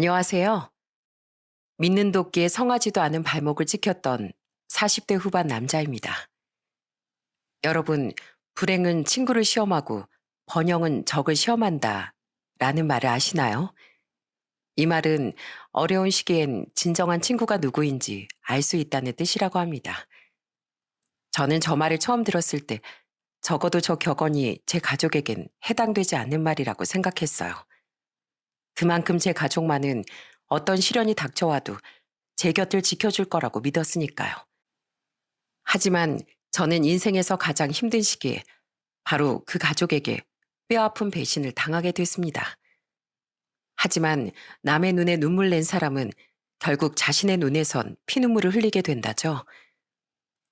안녕하세요. 믿는 도끼에 성하지도 않은 발목을 찍혔던 40대 후반 남자입니다. 여러분, 불행은 친구를 시험하고 번영은 적을 시험한다. 라는 말을 아시나요? 이 말은 어려운 시기엔 진정한 친구가 누구인지 알 수 있다는 뜻이라고 합니다. 저는 저 말을 처음 들었을 때 적어도 저 격언이 제 가족에겐 해당되지 않는 말이라고 생각했어요. 그만큼 제 가족만은 어떤 시련이 닥쳐와도 제 곁을 지켜줄 거라고 믿었으니까요. 하지만 저는 인생에서 가장 힘든 시기에 바로 그 가족에게 뼈아픈 배신을 당하게 됐습니다. 하지만 남의 눈에 눈물 낸 사람은 결국 자신의 눈에선 피눈물을 흘리게 된다죠.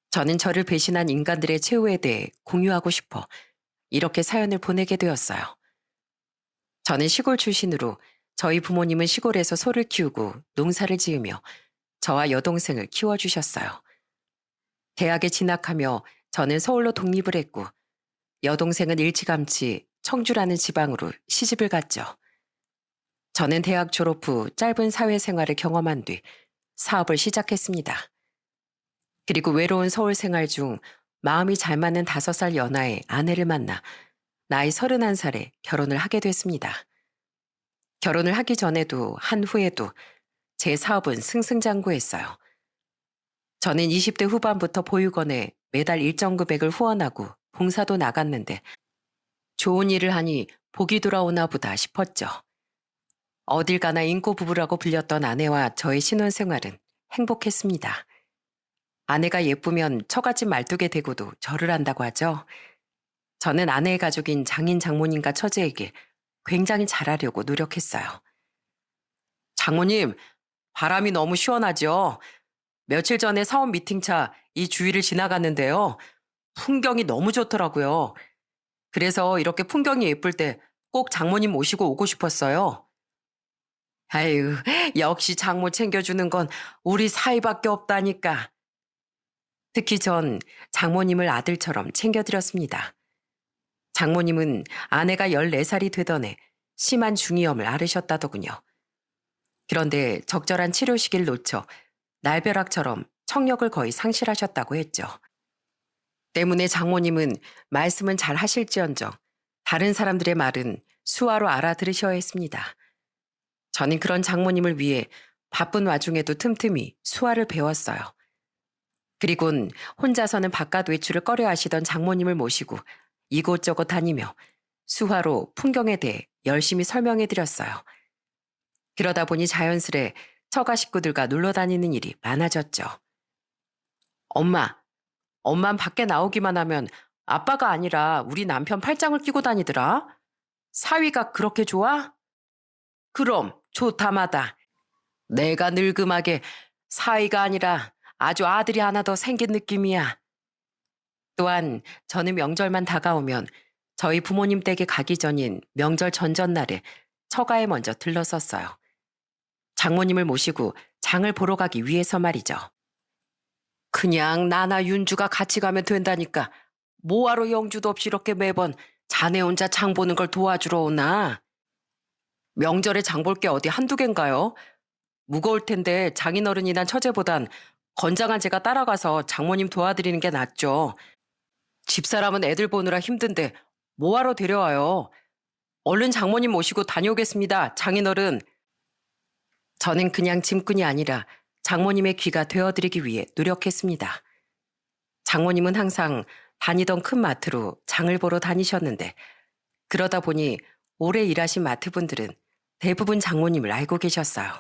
저는 저를 배신한 인간들의 최후에 대해 공유하고 싶어 이렇게 사연을 보내게 되었어요. 저는 시골 출신으로 저희 부모님은 시골에서 소를 키우고 농사를 지으며 저와 여동생을 키워주셨어요. 대학에 진학하며 저는 서울로 독립을 했고 여동생은 일찌감치 청주라는 지방으로 시집을 갔죠. 저는 대학 졸업 후 짧은 사회생활을 경험한 뒤 사업을 시작했습니다. 그리고 외로운 서울 생활 중 마음이 잘 맞는 5살 연하의 아내를 만나 나이 31살에 결혼을 하게 됐습니다. 결혼을 하기 전에도 한 후에도 제 사업은 승승장구했어요. 저는 20대 후반부터 보육원에 매달 일정 금액을 후원하고 봉사도 나갔는데 좋은 일을 하니 복이 돌아오나 보다 싶었죠. 어딜 가나 인고 부부라고 불렸던 아내와 저의 신혼생활은 행복했습니다. 아내가 예쁘면 처갓집 말뚝에 대고도 절을 한다고 하죠. 저는 아내의 가족인 장인 장모님과 처제에게 굉장히 잘하려고 노력했어요. 장모님, 바람이 너무 시원하죠? 며칠 전에 사원 미팅차 이 주위를 지나갔는데요. 풍경이 너무 좋더라고요. 그래서 이렇게 풍경이 예쁠 때 꼭 장모님 모시고 오고 싶었어요. 아유, 역시 장모 챙겨주는 건 우리 사이밖에 없다니까. 특히 전 장모님을 아들처럼 챙겨드렸습니다. 장모님은 아내가 14살이 되던 해 심한 중이염을 앓으셨다더군요. 그런데 적절한 치료 시기를 놓쳐 날벼락처럼 청력을 거의 상실하셨다고 했죠. 때문에 장모님은 말씀은 잘 하실지언정 다른 사람들의 말은 수화로 알아들으셔야 했습니다. 저는 그런 장모님을 위해 바쁜 와중에도 틈틈이 수화를 배웠어요. 그리곤 혼자서는 바깥 외출을 꺼려 하시던 장모님을 모시고 이곳저곳 다니며 수화로 풍경에 대해 열심히 설명해 드렸어요. 그러다 보니 자연스레 처가 식구들과 놀러 다니는 일이 많아졌죠. 엄만 밖에 나오기만 하면 아빠가 아니라 우리 남편 팔짱을 끼고 다니더라. 사위가 그렇게 좋아? 그럼 좋다마다. 내가 늙음하게 사위가 아니라 아주 아들이 하나 더 생긴 느낌이야. 또한 저는 명절만 다가오면 저희 부모님 댁에 가기 전인 명절 전전날에 처가에 먼저 들렀었어요. 장모님을 모시고 장을 보러 가기 위해서 말이죠. 그냥 나나 윤주가 같이 가면 된다니까 뭐하러 영주도 없이 이렇게 매번 자네 혼자 장 보는 걸 도와주러 오나? 명절에 장 볼 게 어디 한두 갠가요? 무거울 텐데 장인어른이난 처제보단 건장한 제가 따라가서 장모님 도와드리는 게 낫죠. 집사람은 애들 보느라 힘든데 뭐하러 데려와요? 얼른 장모님 모시고 다녀오겠습니다, 장인어른. 저는 그냥 짐꾼이 아니라 장모님의 귀가 되어드리기 위해 노력했습니다. 장모님은 항상 다니던 큰 마트로 장을 보러 다니셨는데 그러다 보니 오래 일하신 마트분들은 대부분 장모님을 알고 계셨어요.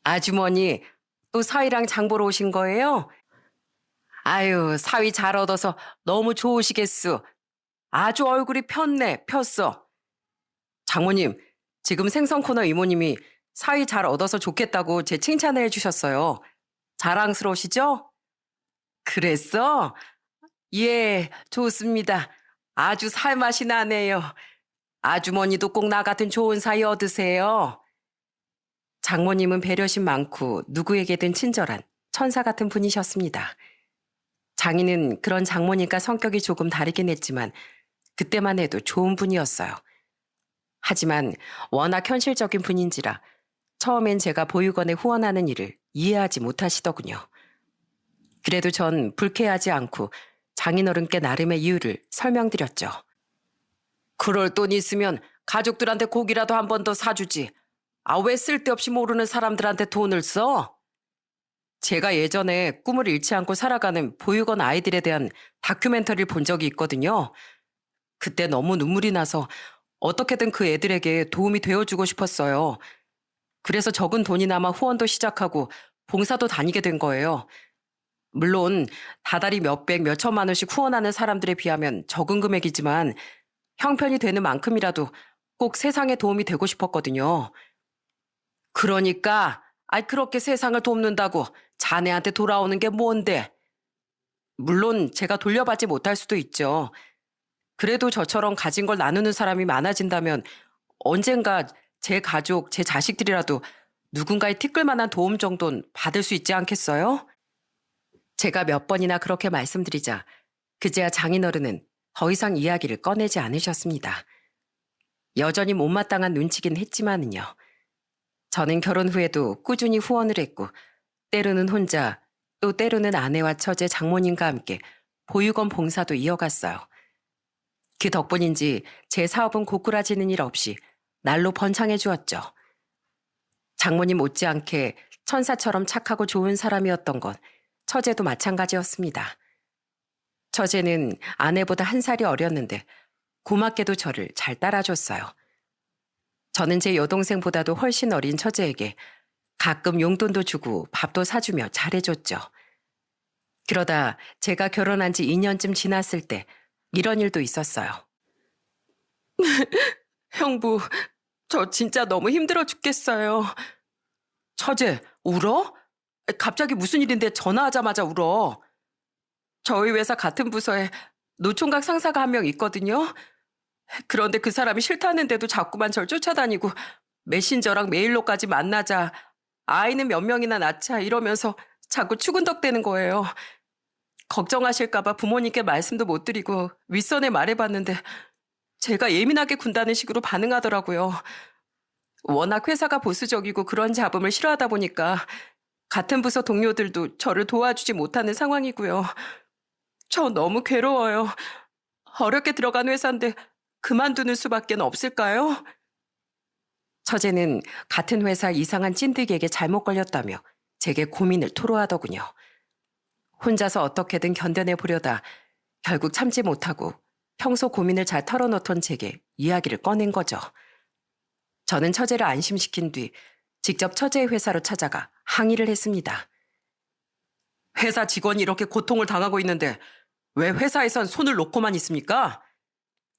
아주머니, 또 사위랑 장 보러 오신 거예요? 아유, 사위 잘 얻어서 너무 좋으시겠수. 아주 얼굴이 폈어. 장모님, 지금 생선 코너 이모님이 사위 잘 얻어서 좋겠다고 제 칭찬을 해주셨어요. 자랑스러우시죠? 그랬어? 예, 좋습니다. 아주 살맛이 나네요. 아주머니도 꼭 나 같은 좋은 사위 얻으세요. 장모님은 배려심 많고 누구에게든 친절한 천사 같은 분이셨습니다. 장인은 그런 장모님과 성격이 조금 다르긴 했지만 그때만 해도 좋은 분이었어요. 하지만 워낙 현실적인 분인지라 처음엔 제가 보육원에 후원하는 일을 이해하지 못하시더군요. 그래도 전 불쾌하지 않고 장인어른께 나름의 이유를 설명드렸죠. 그럴 돈 있으면 가족들한테 고기라도 한 번 더 사주지. 아, 왜 쓸데없이 모르는 사람들한테 돈을 써? 제가 예전에 꿈을 잃지 않고 살아가는 보육원 아이들에 대한 다큐멘터리를 본 적이 있거든요. 그때 너무 눈물이 나서 어떻게든 그 애들에게 도움이 되어주고 싶었어요. 그래서 적은 돈이나마 후원도 시작하고 봉사도 다니게 된 거예요. 물론 다달이 몇백, 몇천만 원씩 후원하는 사람들에 비하면 적은 금액이지만 형편이 되는 만큼이라도 꼭 세상에 도움이 되고 싶었거든요. 그러니까 그렇게 세상을 돕는다고 자네한테 돌아오는 게 뭔데? 물론 제가 돌려받지 못할 수도 있죠. 그래도 저처럼 가진 걸 나누는 사람이 많아진다면 언젠가 제 가족, 제 자식들이라도 누군가의 티끌만한 도움 정도는 받을 수 있지 않겠어요? 제가 몇 번이나 그렇게 말씀드리자 그제야 장인어른은 더 이상 이야기를 꺼내지 않으셨습니다. 여전히 못마땅한 눈치긴 했지만은요. 저는 결혼 후에도 꾸준히 후원을 했고 때로는 혼자 또 때로는 아내와 처제 장모님과 함께 보육원 봉사도 이어갔어요. 그 덕분인지 제 사업은 고꾸라지는 일 없이 날로 번창해 주었죠. 장모님 못지않게 천사처럼 착하고 좋은 사람이었던 건 처제도 마찬가지였습니다. 처제는 아내보다 한 살이 어렸는데 고맙게도 저를 잘 따라줬어요. 저는 제 여동생보다도 훨씬 어린 처제에게 가끔 용돈도 주고 밥도 사주며 잘해줬죠. 그러다 제가 결혼한 지 2년쯤 지났을 때 이런 일도 있었어요. 형부, 저 진짜 너무 힘들어 죽겠어요. 처제, 울어? 갑자기 무슨 일인데 전화하자마자 울어. 저희 회사 같은 부서에 노총각 상사가 한 명 있거든요. 그런데 그 사람이 싫다는데도 자꾸만 절 쫓아다니고 메신저랑 메일로까지 만나자, 아이는 몇 명이나 낳자 이러면서 자꾸 추근덕대는 거예요. 걱정하실까봐 부모님께 말씀도 못 드리고 윗선에 말해봤는데 제가 예민하게 군다는 식으로 반응하더라고요. 워낙 회사가 보수적이고 그런 잡음을 싫어하다 보니까 같은 부서 동료들도 저를 도와주지 못하는 상황이고요. 저 너무 괴로워요. 어렵게 들어간 회사인데 그만두는 수밖에 없을까요? 처제는 같은 회사 이상한 찐득이에게 잘못 걸렸다며 제게 고민을 토로하더군요. 혼자서 어떻게든 견뎌내 보려다 결국 참지 못하고 평소 고민을 잘 털어놓던 제게 이야기를 꺼낸 거죠. 저는 처제를 안심시킨 뒤 직접 처제의 회사로 찾아가 항의를 했습니다. 회사 직원이 이렇게 고통을 당하고 있는데 왜 회사에선 손을 놓고만 있습니까?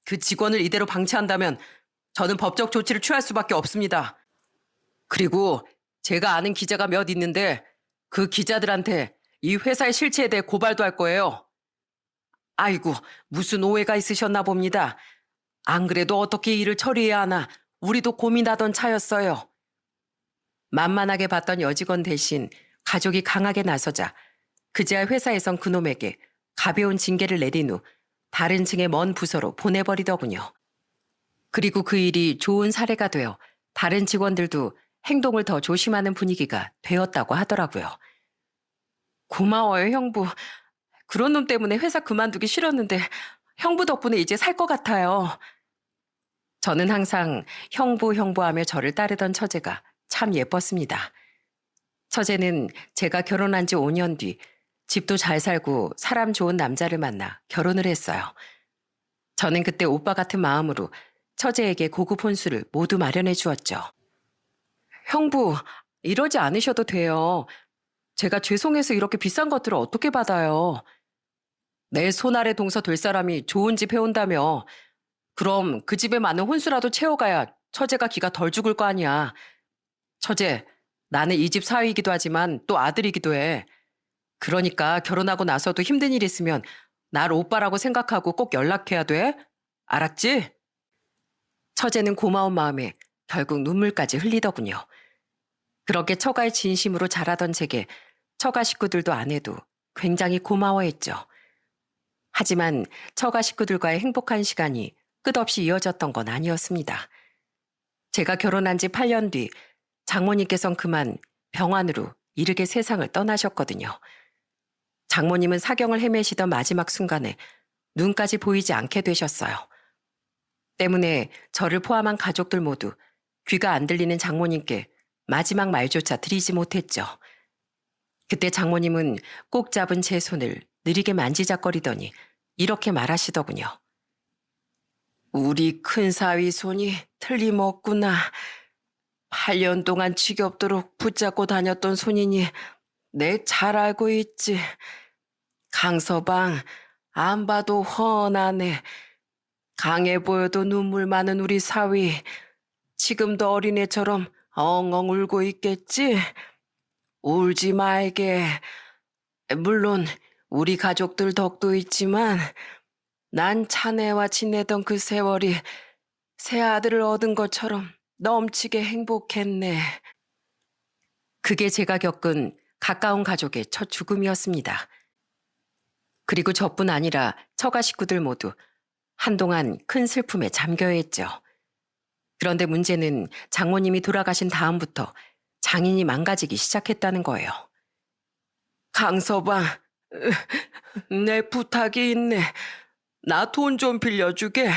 그 직원을 이대로 방치한다면 저는 법적 조치를 취할 수밖에 없습니다. 그리고 제가 아는 기자가 몇 있는데 그 기자들한테 이 회사의 실체에 대해 고발도 할 거예요. 아이고, 무슨 오해가 있으셨나 봅니다. 안 그래도 어떻게 일을 처리해야 하나 우리도 고민하던 차였어요. 만만하게 봤던 여직원 대신 가족이 강하게 나서자 그제야 회사에선 그놈에게 가벼운 징계를 내린 후 다른 층의 먼 부서로 보내버리더군요. 그리고 그 일이 좋은 사례가 되어 다른 직원들도 행동을 더 조심하는 분위기가 되었다고 하더라고요. 고마워요, 형부. 그런 놈 때문에 회사 그만두기 싫었는데 형부 덕분에 이제 살 것 같아요. 저는 항상 형부 형부하며 저를 따르던 처제가 참 예뻤습니다. 처제는 제가 결혼한 지 5년 뒤 집도 잘 살고 사람 좋은 남자를 만나 결혼을 했어요. 저는 그때 오빠 같은 마음으로 처제에게 고급 혼수를 모두 마련해 주었죠. 형부, 이러지 않으셔도 돼요. 제가 죄송해서 이렇게 비싼 것들을 어떻게 받아요. 내 손 아래 동서 될 사람이 좋은 집 해온다며. 그럼 그 집에 맞는 혼수라도 채워가야 처제가 기가 덜 죽을 거 아니야. 처제, 나는 이 집 사위이기도 하지만 또 아들이기도 해. 그러니까 결혼하고 나서도 힘든 일 있으면 날 오빠라고 생각하고 꼭 연락해야 돼. 알았지? 처제는 고마운 마음에 결국 눈물까지 흘리더군요. 그렇게 처가의 진심으로 자라던 제게 처가 식구들도 아내도 굉장히 고마워했죠. 하지만 처가 식구들과의 행복한 시간이 끝없이 이어졌던 건 아니었습니다. 제가 결혼한 지 8년 뒤 장모님께선 그만 병환으로 이르게 세상을 떠나셨거든요. 장모님은 사경을 헤매시던 마지막 순간에 눈까지 보이지 않게 되셨어요. 때문에 저를 포함한 가족들 모두 귀가 안 들리는 장모님께 마지막 말조차 드리지 못했죠. 그때 장모님은 꼭 잡은 제 손을 느리게 만지작거리더니 이렇게 말하시더군요. 우리 큰사위 손이 틀림없구나. 8년 동안 지겹도록 붙잡고 다녔던 손이니 내 잘 알고 있지. 강서방, 안 봐도 훤하네. 강해 보여도 눈물 많은 우리 사위. 지금도 어린애처럼 엉엉 울고 있겠지? 울지 말게. 물론 우리 가족들 덕도 있지만 난 자네와 지내던 그 세월이 새 아들을 얻은 것처럼 넘치게 행복했네. 그게 제가 겪은 가까운 가족의 첫 죽음이었습니다. 그리고 저뿐 아니라 처가 식구들 모두 한동안 큰 슬픔에 잠겨야 했죠. 그런데 문제는 장모님이 돌아가신 다음부터 장인이 망가지기 시작했다는 거예요. 강서방, 내 부탁이 있네. 나 돈 좀 빌려주게.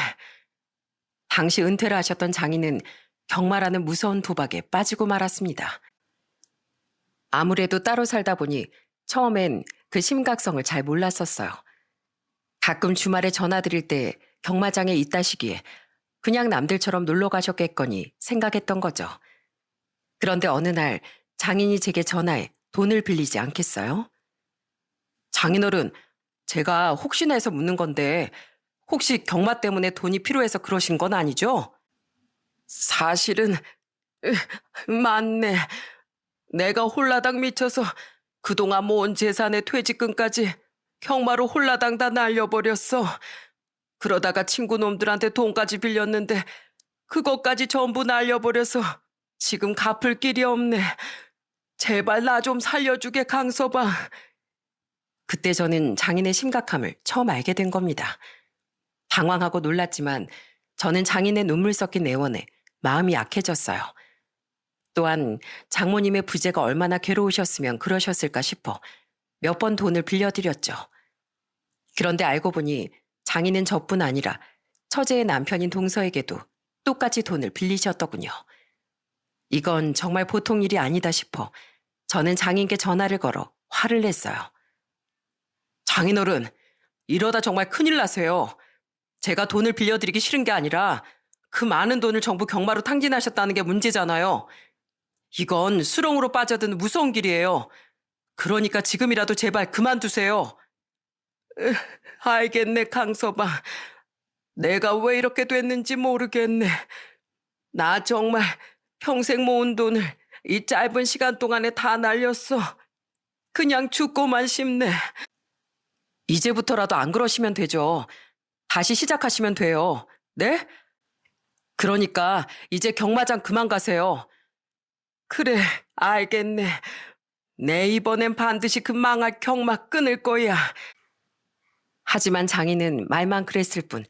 당시 은퇴를 하셨던 장인은 경마라는 무서운 도박에 빠지고 말았습니다. 아무래도 따로 살다 보니 처음엔 그 심각성을 잘 몰랐었어요. 가끔 주말에 전화드릴 때 경마장에 있다시기에 그냥 남들처럼 놀러 가셨겠거니 생각했던 거죠. 그런데 어느 날 장인이 제게 전화해 돈을 빌리지 않겠어요? 장인어른, 제가 혹시나 해서 묻는 건데 혹시 경마 때문에 돈이 필요해서 그러신 건 아니죠? 사실은 맞네. 내가 홀라당 미쳐서 그동안 모은 재산의 퇴직금까지 경마로 홀라당 다 날려버렸어. 그러다가 친구 놈들한테 돈까지 빌렸는데 그것까지 전부 날려버려서 지금 갚을 길이 없네. 제발 나 좀 살려주게, 강서방. 그때 저는 장인의 심각함을 처음 알게 된 겁니다. 당황하고 놀랐지만 저는 장인의 눈물 섞인 애원에 마음이 약해졌어요. 또한 장모님의 부재가 얼마나 괴로우셨으면 그러셨을까 싶어 몇 번 돈을 빌려드렸죠. 그런데 알고 보니 장인은 저뿐 아니라 처제의 남편인 동서에게도 똑같이 돈을 빌리셨더군요. 이건 정말 보통 일이 아니다 싶어 저는 장인께 전화를 걸어 화를 냈어요. 장인어른, 이러다 정말 큰일 나세요. 제가 돈을 빌려드리기 싫은 게 아니라 그 많은 돈을 전부 경마로 탕진하셨다는 게 문제잖아요. 이건 수렁으로 빠져든 무서운 길이에요. 그러니까 지금이라도 제발 그만두세요. 알겠네, 강서방. 내가 왜 이렇게 됐는지 모르겠네. 나 정말 평생 모은 돈을 이 짧은 시간 동안에 다 날렸어. 그냥 죽고만 싶네. 이제부터라도 안 그러시면 되죠. 다시 시작하시면 돼요. 네? 그러니까 이제 경마장 그만 가세요. 그래, 알겠네. 내 이번엔 반드시 그 망할 경마 끊을 거야. 하지만 장인은 말만 그랬을 뿐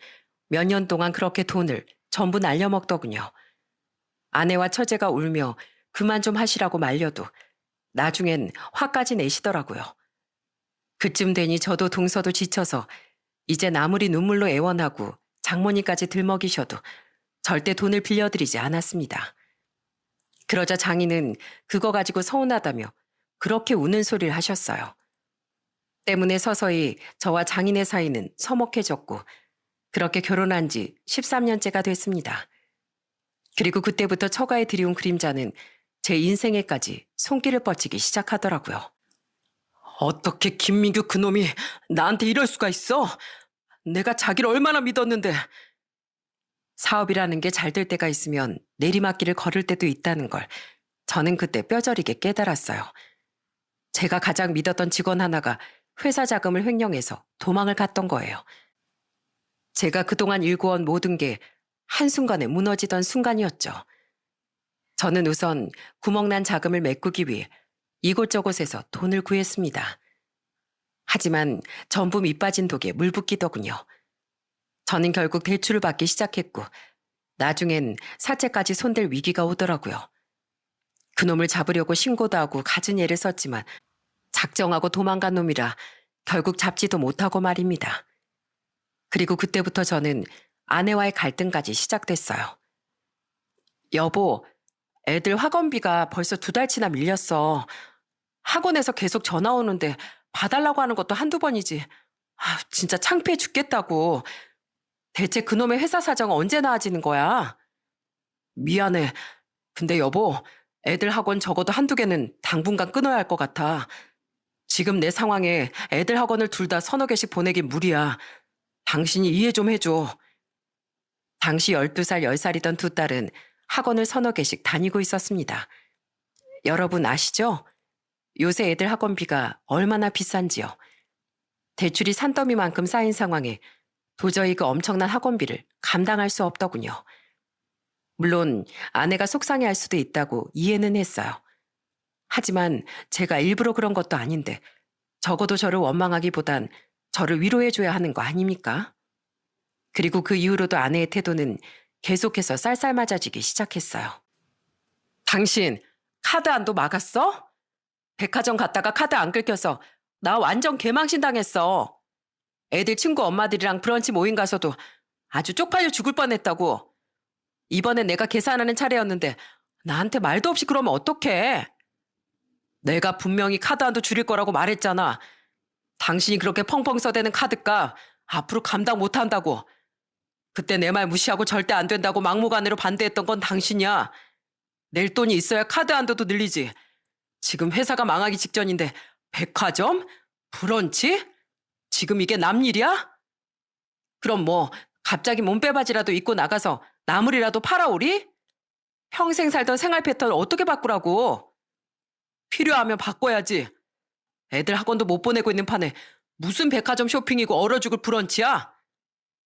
몇 년 동안 그렇게 돈을 전부 날려먹더군요. 아내와 처제가 울며 그만 좀 하시라고 말려도 나중엔 화까지 내시더라고요. 그쯤 되니 저도 동서도 지쳐서 이젠 아무리 눈물로 애원하고 장모님까지 들먹이셔도 절대 돈을 빌려드리지 않았습니다. 그러자 장인은 그거 가지고 서운하다며 그렇게 우는 소리를 하셨어요. 때문에 서서히 저와 장인의 사이는 서먹해졌고 그렇게 결혼한 지 13년째가 됐습니다. 그리고 그때부터 처가에 들이온 그림자는 제 인생에까지 손길을 뻗치기 시작하더라고요. 어떻게 김민규 그놈이 나한테 이럴 수가 있어? 내가 자기를 얼마나 믿었는데. 사업이라는 게 잘 될 때가 있으면 내리막길을 걸을 때도 있다는 걸 저는 그때 뼈저리게 깨달았어요. 제가 가장 믿었던 직원 하나가 회사 자금을 횡령해서 도망을 갔던 거예요. 제가 그동안 일구어온 모든 게 한순간에 무너지던 순간이었죠. 저는 우선 구멍난 자금을 메꾸기 위해 이곳저곳에서 돈을 구했습니다. 하지만 전부 밑빠진 독에 물 붓기더군요. 저는 결국 대출을 받기 시작했고 나중엔 사채까지 손댈 위기가 오더라고요. 그놈을 잡으려고 신고도 하고 갖은 애를 썼지만 작정하고 도망간 놈이라 결국 잡지도 못하고 말입니다. 그리고 그때부터 저는 아내와의 갈등까지 시작됐어요. 여보, 애들 학원비가 벌써 2달치나 밀렸어. 학원에서 계속 전화 오는데 봐달라고 하는 것도 한두 번이지. 진짜 창피해 죽겠다고. 대체 그놈의 회사 사정은 언제 나아지는 거야? 미안해. 근데 여보, 애들 학원 적어도 한두 개는 당분간 끊어야 할 것 같아. 지금 내 상황에 애들 학원을 둘 다 서너 개씩 보내긴 무리야. 당신이 이해 좀 해줘. 당시 12살, 10살이던 두 딸은 학원을 서너 개씩 다니고 있었습니다. 여러분 아시죠? 요새 애들 학원비가 얼마나 비싼지요. 대출이 산더미만큼 쌓인 상황에 도저히 그 엄청난 학원비를 감당할 수 없더군요. 물론 아내가 속상해할 수도 있다고 이해는 했어요. 하지만 제가 일부러 그런 것도 아닌데 적어도 저를 원망하기보단 저를 위로해줘야 하는 거 아닙니까? 그리고 그 이후로도 아내의 태도는 계속해서 쌀쌀맞아지기 시작했어요. 당신 카드 안도 막았어? 백화점 갔다가 카드 안 긁혀서 나 완전 개망신 당했어. 애들 친구 엄마들이랑 브런치 모임 가서도 아주 쪽팔려 죽을 뻔했다고. 이번엔 내가 계산하는 차례였는데 나한테 말도 없이 그러면 어떡해? 내가 분명히 카드 한도 줄일 거라고 말했잖아. 당신이 그렇게 펑펑 써대는 카드값 앞으로 감당 못한다고. 그때 내 말 무시하고 절대 안 된다고 막무가내로 반대했던 건 당신이야. 낼 돈이 있어야 카드 한도도 늘리지. 지금 회사가 망하기 직전인데 백화점? 브런치? 지금 이게 남 일이야? 그럼 뭐 갑자기 몸빼바지라도 입고 나가서 나물이라도 팔아오리? 평생 살던 생활 패턴을 어떻게 바꾸라고? 필요하면 바꿔야지. 애들 학원도 못 보내고 있는 판에 무슨 백화점 쇼핑이고 얼어 죽을 브런치야?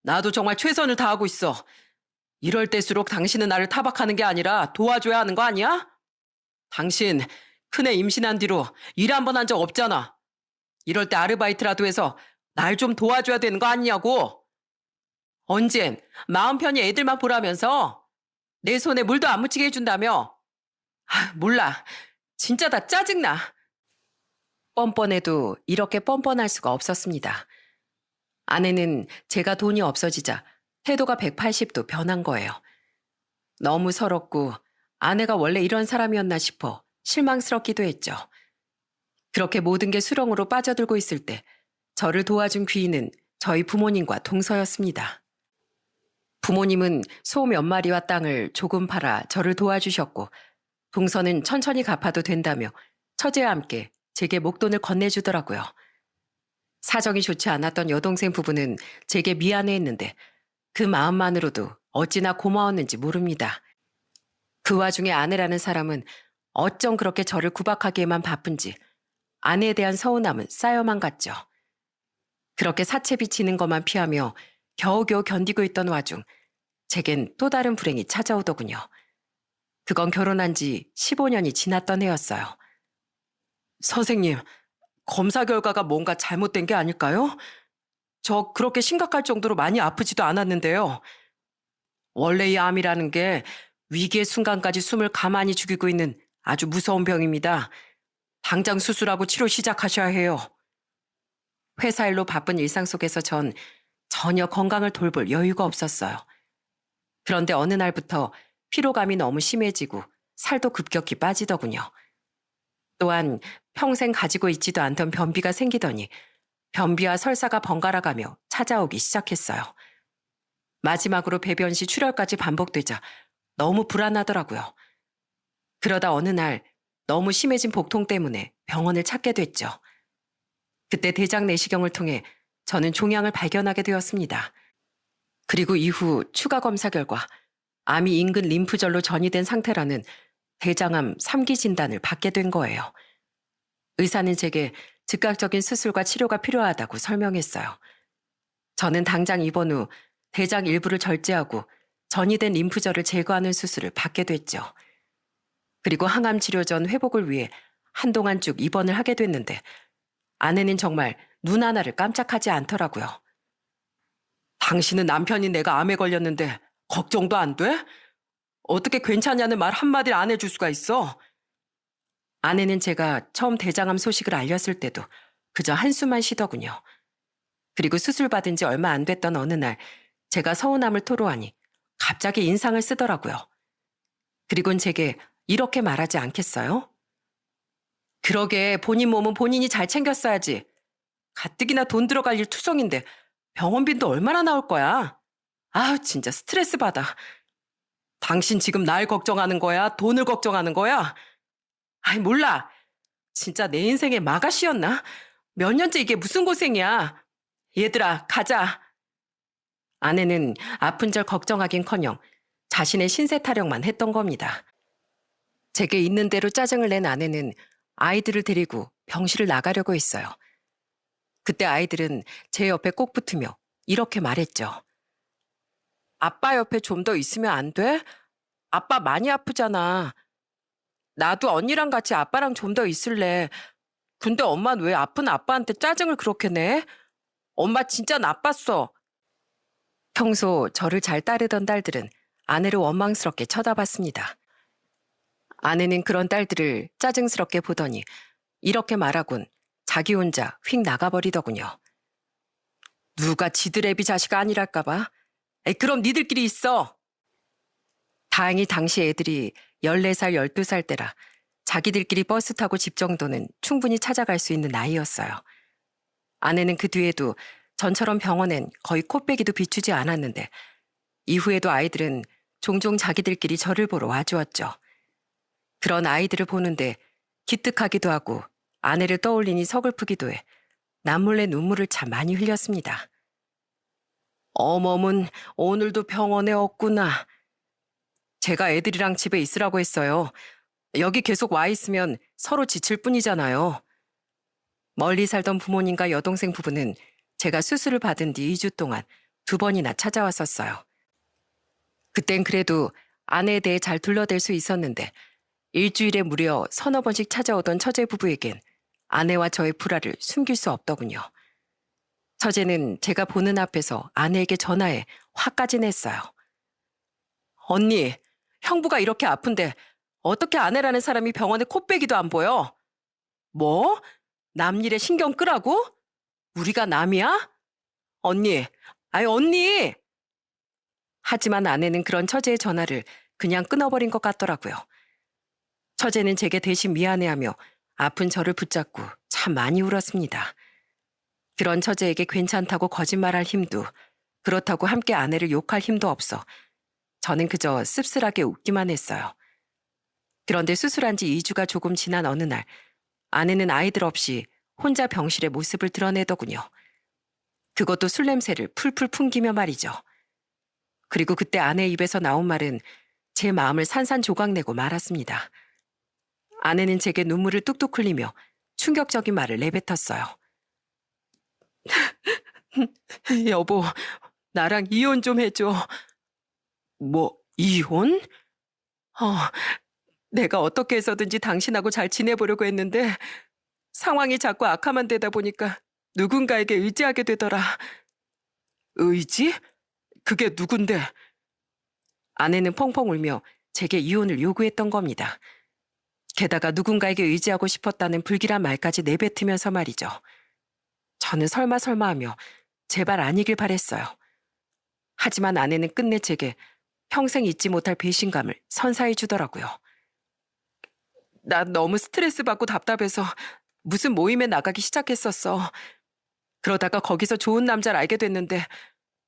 나도 정말 최선을 다하고 있어. 이럴 때일수록 당신은 나를 타박하는 게 아니라 도와줘야 하는 거 아니야? 당신 큰애 임신한 뒤로 일 한 번 한 적 없잖아. 이럴 때 아르바이트라도 해서 날 좀 도와줘야 되는 거 아니냐고. 언젠 마음 편히 애들만 보라면서 내 손에 물도 안 묻히게 해준다며. 몰라. 진짜 다 짜증나. 뻔뻔해도 이렇게 뻔뻔할 수가 없었습니다. 아내는 제가 돈이 없어지자 태도가 180도 변한 거예요. 너무 서럽고 아내가 원래 이런 사람이었나 싶어 실망스럽기도 했죠. 그렇게 모든 게 수렁으로 빠져들고 있을 때 저를 도와준 귀인은 저희 부모님과 동서였습니다. 부모님은 소 몇 마리와 땅을 조금 팔아 저를 도와주셨고 동서는 천천히 갚아도 된다며 처제와 함께 제게 목돈을 건네주더라고요. 사정이 좋지 않았던 여동생 부부는 제게 미안해했는데 그 마음만으로도 어찌나 고마웠는지 모릅니다. 그 와중에 아내라는 사람은 어쩜 그렇게 저를 구박하기에만 바쁜지 아내에 대한 서운함은 쌓여만 갔죠. 그렇게 사채비 치는 것만 피하며 겨우겨우 견디고 있던 와중 제겐 또 다른 불행이 찾아오더군요. 그건 결혼한 지 15년이 지났던 해였어요. 선생님, 검사 결과가 뭔가 잘못된 게 아닐까요? 저 그렇게 심각할 정도로 많이 아프지도 않았는데요. 원래 이 암이라는 게 위기의 순간까지 숨을 가만히 죽이고 있는 아주 무서운 병입니다. 당장 수술하고 치료 시작하셔야 해요. 회사 일로 바쁜 일상 속에서 전 전혀 건강을 돌볼 여유가 없었어요. 그런데 어느 날부터 피로감이 너무 심해지고 살도 급격히 빠지더군요. 또한 평생 가지고 있지도 않던 변비가 생기더니 변비와 설사가 번갈아가며 찾아오기 시작했어요. 마지막으로 배변 시 출혈까지 반복되자 너무 불안하더라고요. 그러다 어느 날 너무 심해진 복통 때문에 병원을 찾게 됐죠. 그때 대장 내시경을 통해 저는 종양을 발견하게 되었습니다. 그리고 이후 추가 검사 결과 암이 인근 림프절로 전이된 상태라는 대장암 3기 진단을 받게 된 거예요. 의사는 제게 즉각적인 수술과 치료가 필요하다고 설명했어요. 저는 당장 입원 후 대장 일부를 절제하고 전이된 림프절을 제거하는 수술을 받게 됐죠. 그리고 항암 치료 전 회복을 위해 한동안 쭉 입원을 하게 됐는데 아내는 정말 눈 하나를 깜짝하지 않더라고요. 당신은 남편이 내가 암에 걸렸는데 걱정도 안 돼? 어떻게 괜찮냐는 말 한마디를 안 해줄 수가 있어? 아내는 제가 처음 대장암 소식을 알렸을 때도 그저 한숨만 쉬더군요. 그리고 수술 받은 지 얼마 안 됐던 어느 날 제가 서운함을 토로하니 갑자기 인상을 쓰더라고요. 그리고는 제게 이렇게 말하지 않겠어요? 그러게 본인 몸은 본인이 잘 챙겼어야지. 가뜩이나 돈 들어갈 일 투성인데 병원비도 얼마나 나올 거야? 아우 진짜 스트레스 받아. 당신 지금 날 걱정하는 거야? 돈을 걱정하는 거야? 아이 몰라. 진짜 내 인생의 마가씨였나? 몇 년째 이게 무슨 고생이야. 얘들아 가자. 아내는 아픈 절 걱정하긴커녕 자신의 신세 타령만 했던 겁니다. 제게 있는 대로 짜증을 낸 아내는 아이들을 데리고 병실을 나가려고 했어요. 그때 아이들은 제 옆에 꼭 붙으며 이렇게 말했죠. 아빠 옆에 좀 더 있으면 안 돼? 아빠 많이 아프잖아. 나도 언니랑 같이 아빠랑 좀 더 있을래. 근데 엄마는 왜 아픈 아빠한테 짜증을 그렇게 내? 엄마 진짜 나빴어. 평소 저를 잘 따르던 딸들은 아내를 원망스럽게 쳐다봤습니다. 아내는 그런 딸들을 짜증스럽게 보더니 이렇게 말하곤 자기 혼자 휙 나가버리더군요. 누가 지들 애비 자식 아니랄까봐. 에이, 그럼 니들끼리 있어. 다행히 당시 애들이 14살, 12살 때라 자기들끼리 버스 타고 집 정도는 충분히 찾아갈 수 있는 나이였어요. 아내는 그 뒤에도 전처럼 병원엔 거의 코빼기도 비추지 않았는데 이후에도 아이들은 종종 자기들끼리 저를 보러 와주었죠. 그런 아이들을 보는데 기특하기도 하고 아내를 떠올리니 서글프기도 해 남몰래 눈물을 참 많이 흘렸습니다. 어멈은 오늘도 병원에 없구나. 제가 애들이랑 집에 있으라고 했어요. 여기 계속 와 있으면 서로 지칠 뿐이잖아요. 멀리 살던 부모님과 여동생 부부는 제가 수술을 받은 뒤 2주 동안 2번이나 찾아왔었어요. 그땐 그래도 아내에 대해 잘 둘러댈 수 있었는데 일주일에 무려 서너 번씩 찾아오던 처제 부부에겐 아내와 저의 불화를 숨길 수 없더군요. 처제는 제가 보는 앞에서 아내에게 전화해 화까지 냈어요. 언니, 형부가 이렇게 아픈데 어떻게 아내라는 사람이 병원에 코빼기도 안 보여? 뭐? 남 일에 신경 끄라고? 우리가 남이야? 언니, 아이 언니! 하지만 아내는 그런 처제의 전화를 그냥 끊어버린 것 같더라고요. 처제는 제게 대신 미안해하며 아픈 저를 붙잡고 참 많이 울었습니다. 그런 처제에게 괜찮다고 거짓말할 힘도 그렇다고 함께 아내를 욕할 힘도 없어 저는 그저 씁쓸하게 웃기만 했어요. 그런데 수술한 지 2주가 조금 지난 어느 날 아내는 아이들 없이 혼자 병실의 모습을 드러내더군요. 그것도 술 냄새를 풀풀 풍기며 말이죠. 그리고 그때 아내 입에서 나온 말은 제 마음을 산산조각내고 말았습니다. 아내는 제게 눈물을 뚝뚝 흘리며 충격적인 말을 내뱉었어요. 여보, 나랑 이혼 좀 해줘. 뭐, 이혼? 내가 어떻게 해서든지 당신하고 잘 지내보려고 했는데 상황이 자꾸 악화만 되다 보니까 누군가에게 의지하게 되더라. 의지? 그게 누군데? 아내는 펑펑 울며 제게 이혼을 요구했던 겁니다. 게다가 누군가에게 의지하고 싶었다는 불길한 말까지 내뱉으면서 말이죠. 저는 설마 하며 제발 아니길 바랬어요. 하지만 아내는 끝내 제게 평생 잊지 못할 배신감을 선사해 주더라고요. 난 너무 스트레스 받고 답답해서 무슨 모임에 나가기 시작했었어. 그러다가 거기서 좋은 남자를 알게 됐는데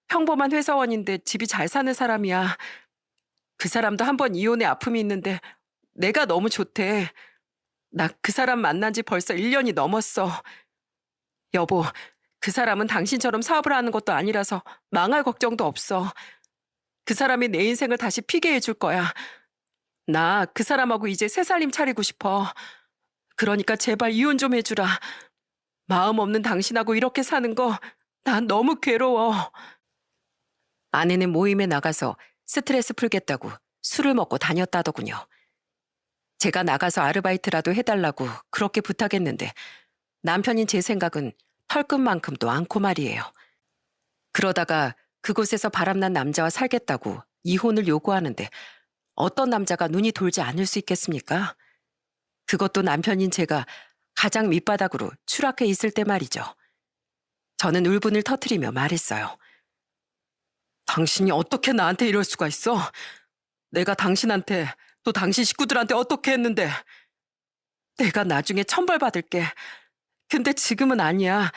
평범한 회사원인데 집이 잘 사는 사람이야. 그 사람도 한번 이혼의 아픔이 있는데 내가 너무 좋대. 나 그 사람 만난 지 벌써 1년이 넘었어. 여보, 그 사람은 당신처럼 사업을 하는 것도 아니라서 망할 걱정도 없어. 그 사람이 내 인생을 다시 피게 해줄 거야. 나 그 사람하고 이제 새 살림 차리고 싶어. 그러니까 제발 이혼 좀 해주라. 마음 없는 당신하고 이렇게 사는 거 난 너무 괴로워. 아내는 모임에 나가서 스트레스 풀겠다고 술을 먹고 다녔다더군요. 제가 나가서 아르바이트라도 해달라고 그렇게 부탁했는데 남편인 제 생각은 털끝만큼도 않고 말이에요. 그러다가 그곳에서 바람난 남자와 살겠다고 이혼을 요구하는데 어떤 남자가 눈이 돌지 않을 수 있겠습니까? 그것도 남편인 제가 가장 밑바닥으로 추락해 있을 때 말이죠. 저는 울분을 터뜨리며 말했어요. 당신이 어떻게 나한테 이럴 수가 있어? 내가 당신한테 또 당신 식구들한테 어떻게 했는데. 내가 나중에 천벌 받을게. 근데 지금은 아니야.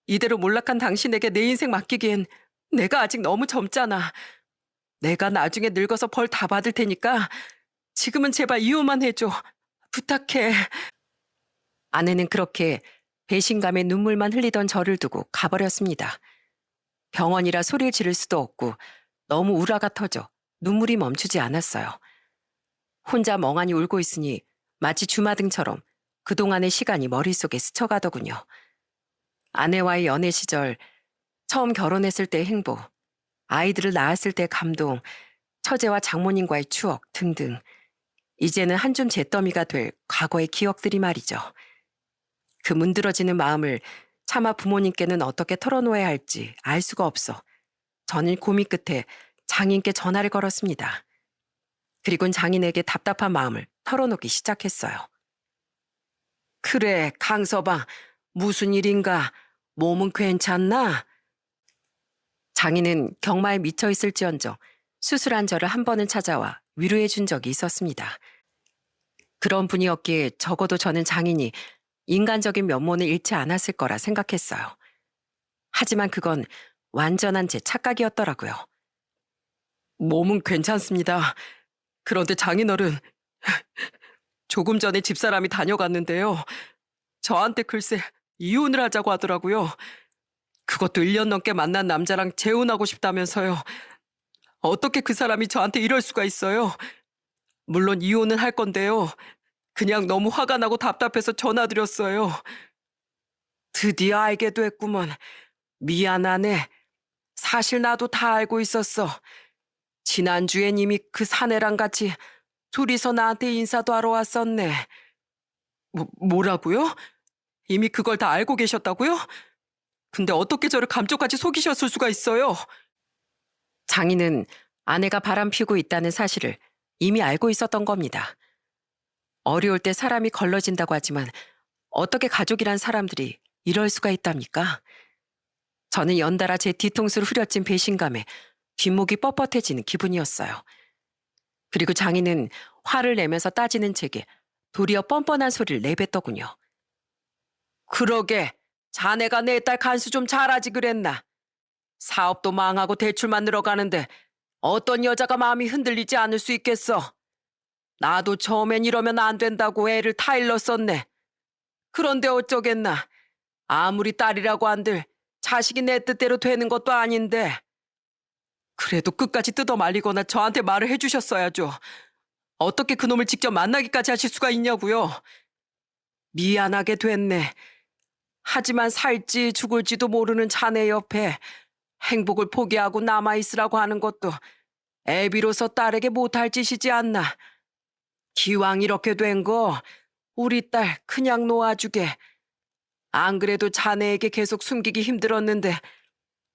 이대로 몰락한 당신에게 내 인생 맡기기엔 내가 아직 너무 젊잖아. 내가 나중에 늙어서 벌 다 받을 테니까 지금은 제발 이혼만 해줘. 부탁해. 아내는 그렇게 배신감에 눈물만 흘리던 저를 두고 가버렸습니다. 병원이라 소리를 지를 수도 없고 너무 우라가 터져 눈물이 멈추지 않았어요. 혼자 멍하니 울고 있으니 마치 주마등처럼 그동안의 시간이 머릿속에 스쳐가더군요. 아내와의 연애 시절, 처음 결혼했을 때의 행복, 아이들을 낳았을 때의 감동, 처제와 장모님과의 추억 등등. 이제는 한 줌 잿더미가 될 과거의 기억들이 말이죠. 그 문드러지는 마음을 차마 부모님께는 어떻게 털어놓아야 할지 알 수가 없어 저는 고민 끝에 장인께 전화를 걸었습니다. 그리곤 장인에게 답답한 마음을 털어놓기 시작했어요. 그래, 강서방, 무슨 일인가? 몸은 괜찮나? 장인은 경마에 미쳐 있을지언정 수술한 저를 한 번은 찾아와 위로해 준 적이 있었습니다. 그런 분이었기에 적어도 저는 장인이 인간적인 면모는 잃지 않았을 거라 생각했어요. 하지만 그건 완전한 제 착각이었더라고요. 몸은 괜찮습니다. 그런데 장인어른, 조금 전에 집사람이 다녀갔는데요. 저한테 글쎄 이혼을 하자고 하더라고요. 그것도 1년 넘게 만난 남자랑 재혼하고 싶다면서요. 어떻게 그 사람이 저한테 이럴 수가 있어요. 물론 이혼은 할 건데요. 그냥 너무 화가 나고 답답해서 전화드렸어요. 드디어 알게 됐구먼. 미안하네. 사실 나도 다 알고 있었어. 지난주엔 이미 그 사내랑 같이 둘이서 나한테 인사도 하러 왔었네. 뭐라고요? 이미 그걸 다 알고 계셨다고요? 근데 어떻게 저를 감쪽같이 속이셨을 수가 있어요? 장인은 아내가 바람 피우고 있다는 사실을 이미 알고 있었던 겁니다. 어려울 때 사람이 걸러진다고 하지만 어떻게 가족이란 사람들이 이럴 수가 있답니까? 저는 연달아 제 뒤통수를 후려친 배신감에 뒷목이 뻣뻣해지는 기분이었어요. 그리고 장인은 화를 내면서 따지는 제게 도리어 뻔뻔한 소리를 내뱉더군요. 그러게, 자네가 내 딸 간수 좀 잘하지 그랬나? 사업도 망하고 대출만 늘어가는데 어떤 여자가 마음이 흔들리지 않을 수 있겠어? 나도 처음엔 이러면 안 된다고 애를 타일렀었네. 그런데 어쩌겠나. 아무리 딸이라고 한들 자식이 내 뜻대로 되는 것도 아닌데. 그래도 끝까지 뜯어 말리거나 저한테 말을 해주셨어야죠. 어떻게 그놈을 직접 만나기까지 하실 수가 있냐고요. 미안하게 됐네. 하지만 살지 죽을지도 모르는 자네 옆에 행복을 포기하고 남아있으라고 하는 것도 애비로서 딸에게 못할 짓이지 않나. 기왕 이렇게 된 거 우리 딸 그냥 놓아주게. 안 그래도 자네에게 계속 숨기기 힘들었는데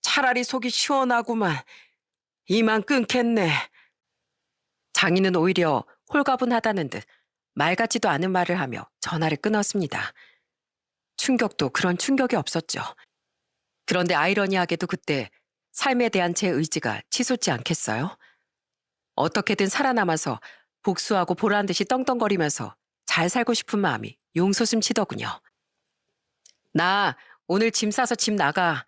차라리 속이 시원하구만. 이만 끊겠네. 장인은 오히려 홀가분하다는 듯 말 같지도 않은 말을 하며 전화를 끊었습니다. 충격도 그런 충격이 없었죠. 그런데 아이러니하게도 그때 삶에 대한 제 의지가 치솟지 않겠어요? 어떻게든 살아남아서 복수하고 보란 듯이 떵떵거리면서 잘 살고 싶은 마음이 용솟음 치더군요. 나 오늘 짐 싸서 집 나가.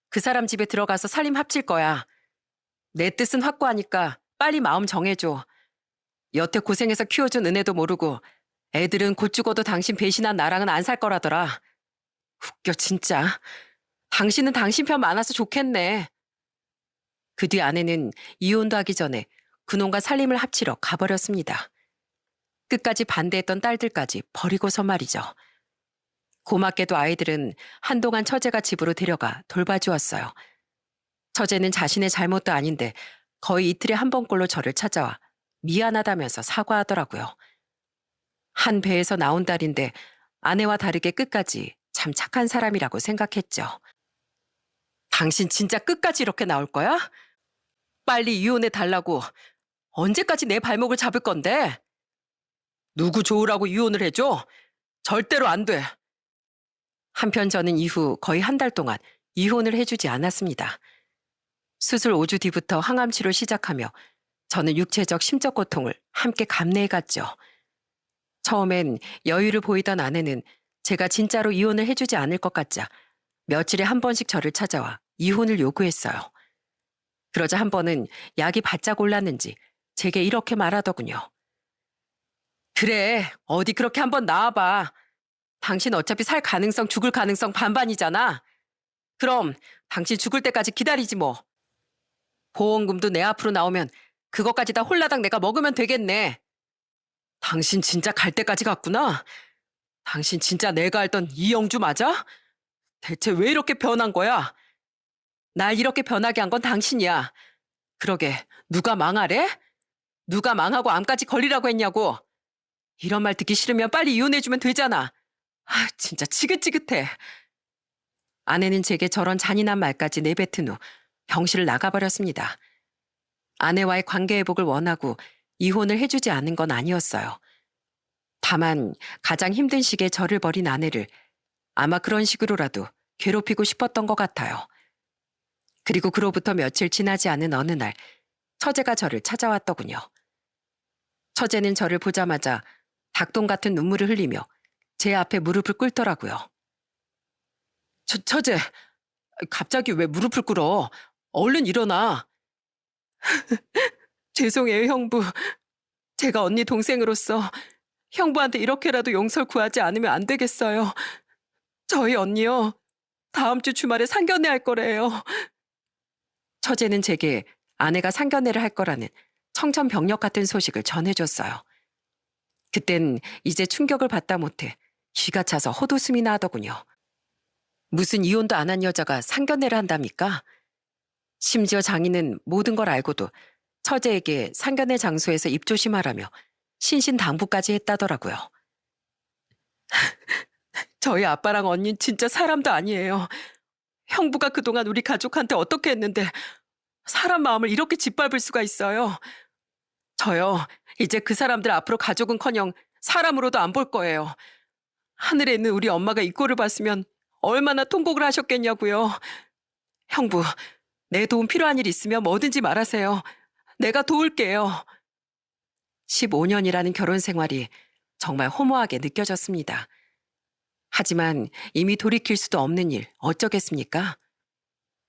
그 사람 집에 들어가서 살림 합칠 거야. 내 뜻은 확고하니까 빨리 마음 정해줘. 여태 고생해서 키워준 은혜도 모르고 애들은 곧 죽어도 당신 배신한 나랑은 안 살 거라더라. 웃겨 진짜. 당신은 당신 편 많아서 좋겠네. 그 뒤 아내는 이혼도 하기 전에 그놈과 살림을 합치러 가버렸습니다. 끝까지 반대했던 딸들까지 버리고서 말이죠. 고맙게도 아이들은 한동안 처제가 집으로 데려가 돌봐주었어요. 처제는 자신의 잘못도 아닌데 거의 이틀에 한 번꼴로 저를 찾아와 미안하다면서 사과하더라고요. 한 배에서 나온 딸인데 아내와 다르게 끝까지 참 착한 사람이라고 생각했죠. 당신 진짜 끝까지 이렇게 나올 거야? 빨리 이혼해 달라고. 언제까지 내 발목을 잡을 건데? 누구 좋으라고 이혼을 해줘? 절대로 안 돼. 한편 저는 이후 거의 한 달 동안 이혼을 해주지 않았습니다. 수술 5주 뒤부터 항암 치료 시작하며 저는 육체적 심적 고통을 함께 감내해갔죠. 처음엔 여유를 보이던 아내는 제가 진짜로 이혼을 해주지 않을 것 같자 며칠에 한 번씩 저를 찾아와 이혼을 요구했어요. 그러자 한 번은 약이 바짝 올랐는지 제게 이렇게 말하더군요. 그래, 어디 그렇게 한번 나와봐. 당신 어차피 살 가능성, 죽을 가능성 반반이잖아. 그럼 당신 죽을 때까지 기다리지 뭐. 보험금도 내 앞으로 나오면 그것까지 다 홀라당 내가 먹으면 되겠네. 당신 진짜 갈 때까지 갔구나. 당신 진짜 내가 알던 이영주 맞아? 대체 왜 이렇게 변한 거야? 날 이렇게 변하게 한 건 당신이야. 그러게, 누가 망하래? 누가 망하고 암까지 걸리라고 했냐고. 이런 말 듣기 싫으면 빨리 이혼해주면 되잖아. 아, 진짜 지긋지긋해. 아내는 제게 저런 잔인한 말까지 내뱉은 후 병실을 나가버렸습니다. 아내와의 관계 회복을 원하고 이혼을 해주지 않은 건 아니었어요. 다만 가장 힘든 시기에 저를 버린 아내를 아마 그런 식으로라도 괴롭히고 싶었던 것 같아요. 그리고 그로부터 며칠 지나지 않은 어느 날 처제가 저를 찾아왔더군요. 처제는 저를 보자마자 닭똥 같은 눈물을 흘리며 제 앞에 무릎을 꿇더라고요. 처제, 갑자기 왜 무릎을 꿇어? 얼른 일어나. 죄송해요, 형부. 제가 언니 동생으로서 형부한테 이렇게라도 용서를 구하지 않으면 안 되겠어요. 저희 언니요, 다음 주 주말에 상견례 할 거래요. 처제는 제게 아내가 상견례를 할 거라는 청천벽력 같은 소식을 전해줬어요. 그땐 이제 충격을 받다 못해 기가 차서 헛웃음이나 하더군요. 무슨 이혼도 안 한 여자가 상견례를 한답니까? 심지어 장인은 모든 걸 알고도 처제에게 상견례 장소에서 입조심하라며 신신당부까지 했다더라고요. 저희 아빠랑 언니는 진짜 사람도 아니에요. 형부가 그동안 우리 가족한테 어떻게 했는데 사람 마음을 이렇게 짓밟을 수가 있어요. 저요, 이제 그 사람들 앞으로 가족은커녕 사람으로도 안 볼 거예요. 하늘에 있는 우리 엄마가 이 꼴을 봤으면 얼마나 통곡을 하셨겠냐고요. 형부, 내 도움 필요한 일 있으면 뭐든지 말하세요. 내가 도울게요. 15년이라는 결혼 생활이 정말 허무하게 느껴졌습니다. 하지만 이미 돌이킬 수도 없는 일 어쩌겠습니까?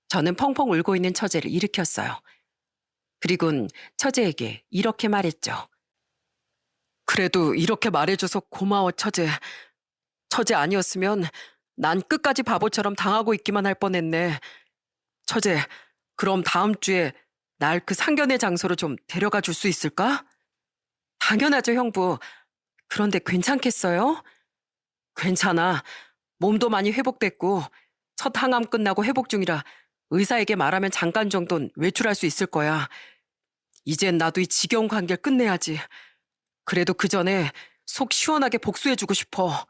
저는 펑펑 울고 있는 처제를 일으켰어요. 그리곤 처제에게 이렇게 말했죠. 그래도 이렇게 말해줘서 고마워, 처제. 처제 아니었으면 난 끝까지 바보처럼 당하고 있기만 할 뻔했네. 처제, 그럼 다음 주에 날 그 상견례 장소로 좀 데려가 줄 수 있을까? 당연하죠, 형부. 그런데 괜찮겠어요? 괜찮아. 몸도 많이 회복됐고 첫 항암 끝나고 회복 중이라 의사에게 말하면 잠깐 정도는 외출할 수 있을 거야. 이젠 나도 이 지겨운 관계를 끝내야지. 그래도 그 전에 속 시원하게 복수해주고 싶어.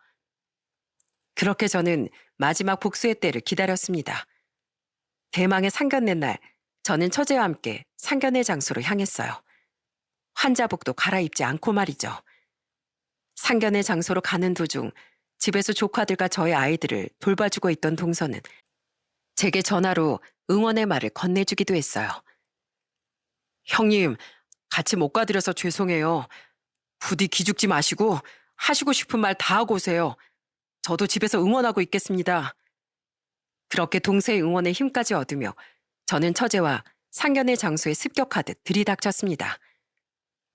그렇게 저는 마지막 복수의 때를 기다렸습니다. 대망의 상견례 날 저는 처제와 함께 상견례 장소로 향했어요. 환자복도 갈아입지 않고 말이죠. 상견례 장소로 가는 도중 집에서 조카들과 저희 아이들을 돌봐주고 있던 동서는 제게 전화로 응원의 말을 건네주기도 했어요. 형님, 같이 못 가드려서 죄송해요. 부디 기죽지 마시고 하시고 싶은 말 다 하고 오세요. 저도 집에서 응원하고 있겠습니다. 그렇게 동서의 응원에 힘까지 얻으며 저는 처제와 상견례 장소에 습격하듯 들이닥쳤습니다.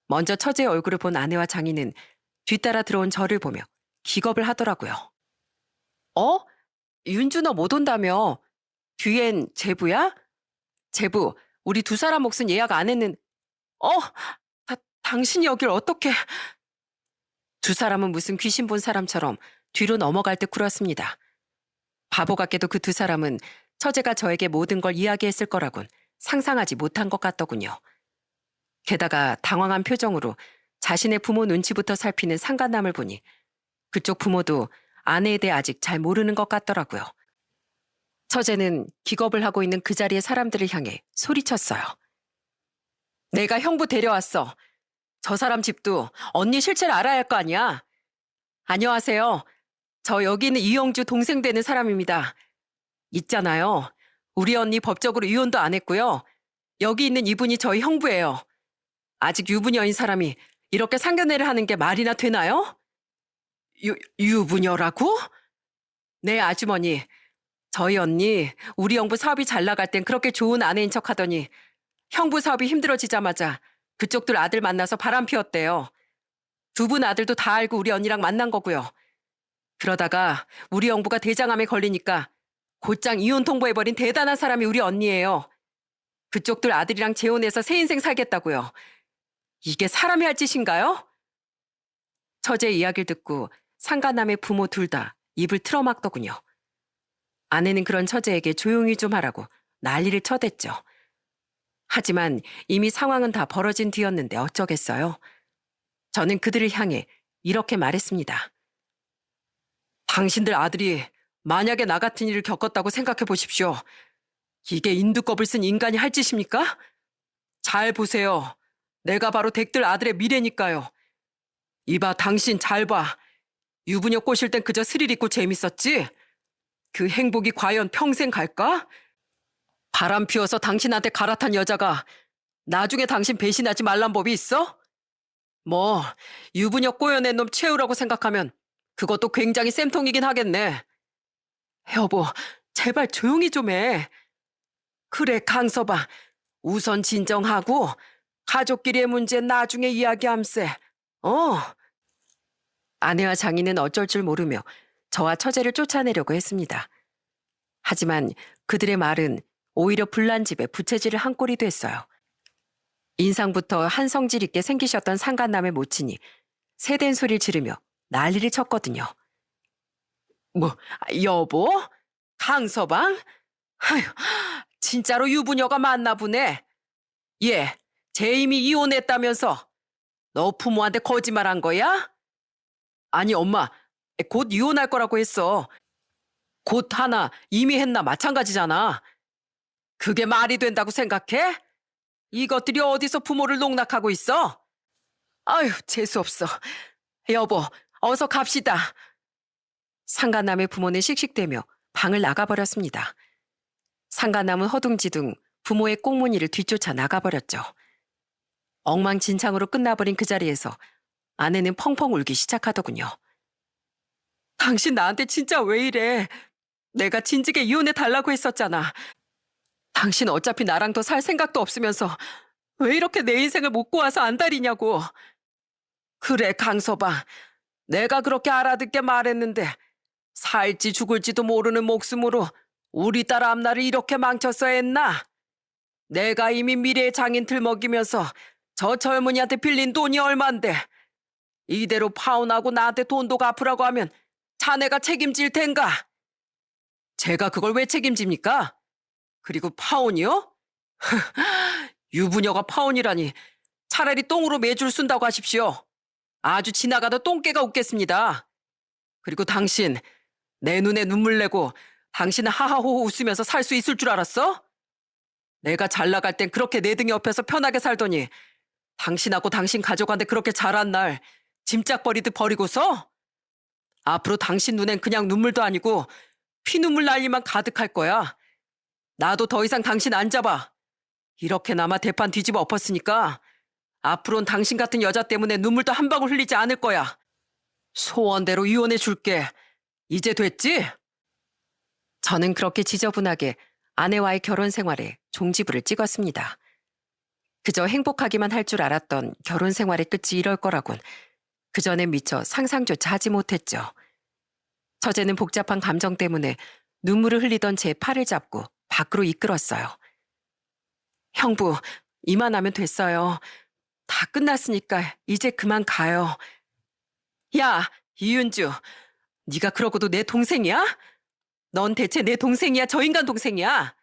먼저 처제의 얼굴을 본 아내와 장인은 뒤따라 들어온 저를 보며 기겁을 하더라고요. 어? 윤준호 못 온다며? 뒤엔 제부야? 제부, 우리 두 사람 몫은 예약 안 했는... 당신이 여길 어떻게... 두 사람은 무슨 귀신 본 사람처럼 뒤로 넘어갈 듯 굴었습니다. 바보 같게도 그 두 사람은 처제가 저에게 모든 걸 이야기했을 거라곤 상상하지 못한 것 같더군요. 게다가 당황한 표정으로 자신의 부모 눈치부터 살피는 상간남을 보니 그쪽 부모도 아내에 대해 아직 잘 모르는 것 같더라고요. 처제는 기겁을 하고 있는 그 자리의 사람들을 향해 소리쳤어요. 내가 형부 데려왔어. 저 사람 집도 언니 실체를 알아야 할 거 아니야. 안녕하세요. 저 여기 있는 이영주 동생 되는 사람입니다. 있잖아요. 우리 언니 법적으로 이혼도 안 했고요. 여기 있는 이분이 저희 형부예요. 아직 유부녀인 사람이 이렇게 상견례를 하는 게 말이나 되나요? 유부녀라고? 네, 아주머니. 저희 언니, 우리 형부 사업이 잘 나갈 땐 그렇게 좋은 아내인 척 하더니 형부 사업이 힘들어지자마자 그쪽들 아들 만나서 바람 피웠대요. 두 분 아들도 다 알고 우리 언니랑 만난 거고요. 그러다가 우리 형부가 대장암에 걸리니까 곧장 이혼 통보해버린 대단한 사람이 우리 언니예요. 그쪽들 아들이랑 재혼해서 새 인생 살겠다고요. 이게 사람이 할 짓인가요? 처제 이야기를 듣고 상간남의 부모 둘 다 입을 틀어막더군요. 아내는 그런 처제에게 조용히 좀 하라고 난리를 쳐댔죠. 하지만 이미 상황은 다 벌어진 뒤였는데 어쩌겠어요. 저는 그들을 향해 이렇게 말했습니다. 당신들 아들이 만약에 나 같은 일을 겪었다고 생각해 보십시오. 이게 인두껍을 쓴 인간이 할 짓입니까? 잘 보세요. 내가 바로 댁들 아들의 미래니까요. 이봐, 당신 잘 봐. 유부녀 꼬실 땐 그저 스릴 있고 재밌었지? 그 행복이 과연 평생 갈까? 바람 피워서 당신한테 갈아탄 여자가 나중에 당신 배신하지 말란 법이 있어? 뭐 유부녀 꼬여낸 놈 채우라고 생각하면 그것도 굉장히 쌤통이긴 하겠네. 여보, 제발 조용히 좀 해. 그래, 강서방. 우선 진정하고 가족끼리의 문제 나중에 이야기함세. 어. 아내와 장인은 어쩔 줄 모르며 저와 처제를 쫓아내려고 했습니다. 하지만 그들의 말은 오히려 불난 집에 부채질을 한 꼴이 됐어요. 인상부터 한성질 있게 생기셨던 상간남의 모친이 새된 소리를 지르며 난리를 쳤거든요. 뭐, 여보? 강서방? 아휴, 진짜로 유부녀가 맞나 보네. 얘, 제임이 이혼했다면서 너 부모한테 거짓말한 거야? 아니, 엄마, 곧 이혼할 거라고 했어. 곧 하나 이미 했나 마찬가지잖아. 그게 말이 된다고 생각해? 이것들이 어디서 부모를 농락하고 있어? 아휴, 재수없어. 여보, 어서 갑시다. 상간남의 부모는 씩씩대며 방을 나가버렸습니다. 상간남은 허둥지둥 부모의 꽁무니를 뒤쫓아 나가버렸죠. 엉망진창으로 끝나버린 그 자리에서 아내는 펑펑 울기 시작하더군요. 당신 나한테 진짜 왜 이래? 내가 진즉에 이혼해 달라고 했었잖아. 당신 어차피 나랑 더 살 생각도 없으면서 왜 이렇게 내 인생을 못 구워서 안달이냐고. 그래, 강서방. 내가 그렇게 알아듣게 말했는데 살지 죽을지도 모르는 목숨으로 우리 딸 앞날을 이렇게 망쳤어야 했나? 내가 이미 미래의 장인 들먹이면서 저 젊은이한테 빌린 돈이 얼만데 이대로 파혼하고 나한테 돈도 갚으라고 하면 자네가 책임질 텐가? 제가 그걸 왜 책임집니까? 그리고 파혼이요? 유부녀가 파혼이라니. 차라리 똥으로 매줄 쓴다고 하십시오. 아주 지나가다 똥개가 웃겠습니다. 그리고 당신, 내 눈에 눈물 내고 당신은 하하호호 웃으면서 살 수 있을 줄 알았어? 내가 잘 나갈 땐 그렇게 내 등 옆에서 편하게 살더니 당신하고 당신 가족한테 그렇게 잘한 날 짐짝버리듯 버리고서? 앞으로 당신 눈엔 그냥 눈물도 아니고 피눈물 날 일만 가득할 거야. 나도 더 이상 당신 안 잡아. 이렇게나마 대판 뒤집어 엎었으니까 앞으로는 당신 같은 여자 때문에 눈물도 한 방울 흘리지 않을 거야. 소원대로 이혼해 줄게. 이제 됐지? 저는 그렇게 지저분하게 아내와의 결혼 생활에 종지부를 찍었습니다. 그저 행복하기만 할 줄 알았던 결혼 생활의 끝이 이럴 거라곤 그전엔 미처 상상조차 하지 못했죠. 처제는 복잡한 감정 때문에 눈물을 흘리던 제 팔을 잡고 밖으로 이끌었어요. 형부, 이만하면 됐어요. 다 끝났으니까 이제 그만 가요. 야, 이윤주, 네가 그러고도 내 동생이야? 넌 대체 내 동생이야, 저 인간 동생이야?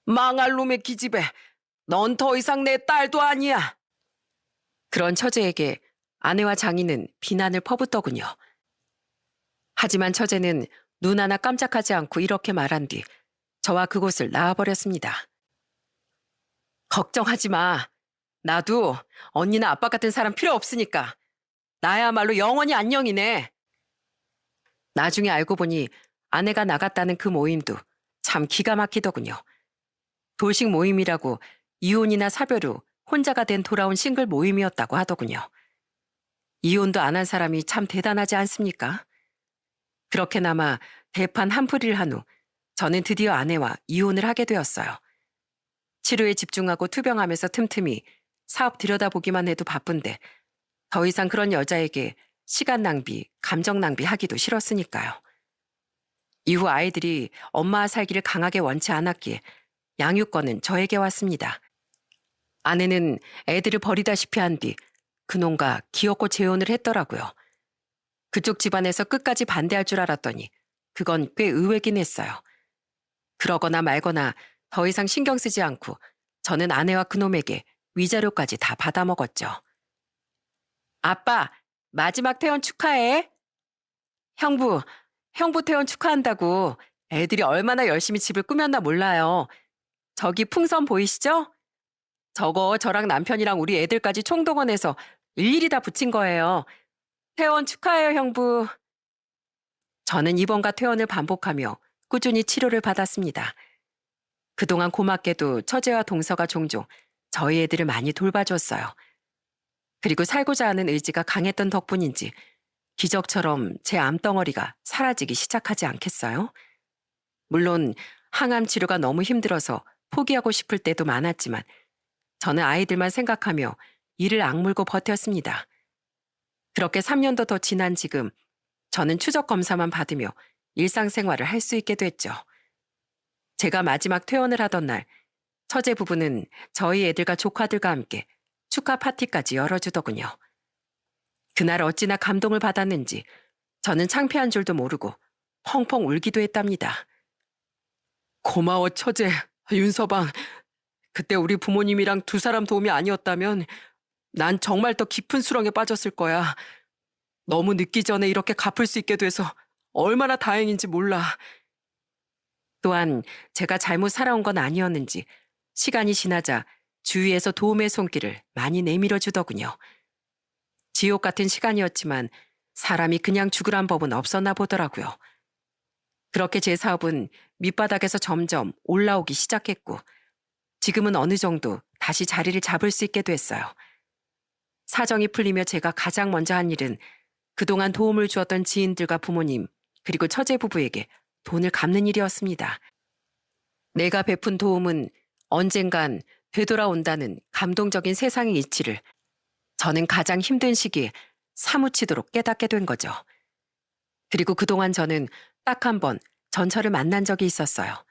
망할 놈의 기집애, 넌 더 이상 내 딸도 아니야. 그런 처제에게 아내와 장인은 비난을 퍼붓더군요. 하지만 처제는 눈 하나 깜짝하지 않고 이렇게 말한 뒤 저와 그곳을 나와버렸습니다. 걱정하지 마. 나도 언니나 아빠 같은 사람 필요 없으니까 나야말로 영원히 안녕이네. 나중에 알고 보니 아내가 나갔다는 그 모임도 참 기가 막히더군요. 돌식 모임이라고 이혼이나 사별 후 혼자가 된 돌아온 싱글 모임이었다고 하더군요. 이혼도 안 한 사람이 참 대단하지 않습니까? 그렇게나마 대판 한풀이를 한 후 저는 드디어 아내와 이혼을 하게 되었어요. 치료에 집중하고 투병하면서 틈틈이 사업 들여다보기만 해도 바쁜데 더 이상 그런 여자에게 시간 낭비, 감정 낭비 하기도 싫었으니까요. 이후 아이들이 엄마와 살기를 강하게 원치 않았기에 양육권은 저에게 왔습니다. 아내는 애들을 버리다시피 한 뒤 그놈과 기어코 재혼을 했더라고요. 그쪽 집안에서 끝까지 반대할 줄 알았더니 그건 꽤 의외긴 했어요. 그러거나 말거나 더 이상 신경 쓰지 않고 저는 아내와 그놈에게 위자료까지 다 받아먹었죠. 아빠, 마지막 퇴원 축하해. 형부 퇴원 축하한다고. 애들이 얼마나 열심히 집을 꾸몄나 몰라요. 저기 풍선 보이시죠? 저거 저랑 남편이랑 우리 애들까지 총동원해서 일일이 다 붙인 거예요. 퇴원 축하해요, 형부. 저는 입원과 퇴원을 반복하며 꾸준히 치료를 받았습니다. 그동안 고맙게도 처제와 동서가 종종 저희 애들을 많이 돌봐줬어요. 그리고 살고자 하는 의지가 강했던 덕분인지 기적처럼 제 암덩어리가 사라지기 시작하지 않겠어요? 물론 항암 치료가 너무 힘들어서 포기하고 싶을 때도 많았지만 저는 아이들만 생각하며 이를 악물고 버텼습니다. 그렇게 3년도 더 지난 지금 저는 추적 검사만 받으며 일상생활을 할 수 있게 됐죠. 제가 마지막 퇴원을 하던 날 처제 부부는 저희 애들과 조카들과 함께 축하 파티까지 열어주더군요. 그날 어찌나 감동을 받았는지 저는 창피한 줄도 모르고 펑펑 울기도 했답니다. 고마워 처제, 윤서방. 그때 우리 부모님이랑 두 사람 도움이 아니었다면 난 정말 더 깊은 수렁에 빠졌을 거야. 너무 늦기 전에 이렇게 갚을 수 있게 돼서 얼마나 다행인지 몰라. 또한 제가 잘못 살아온 건 아니었는지 시간이 지나자 주위에서 도움의 손길을 많이 내밀어 주더군요. 지옥 같은 시간이었지만 사람이 그냥 죽으란 법은 없었나 보더라고요. 그렇게 제 사업은 밑바닥에서 점점 올라오기 시작했고 지금은 어느 정도 다시 자리를 잡을 수 있게 됐어요. 사정이 풀리며 제가 가장 먼저 한 일은 그동안 도움을 주었던 지인들과 부모님 그리고 처제 부부에게 돈을 갚는 일이었습니다. 내가 베푼 도움은 언젠간 되돌아온다는 감동적인 세상의 이치를 저는 가장 힘든 시기에 사무치도록 깨닫게 된 거죠. 그리고 그동안 저는 딱 한 번 전처를 만난 적이 있었어요.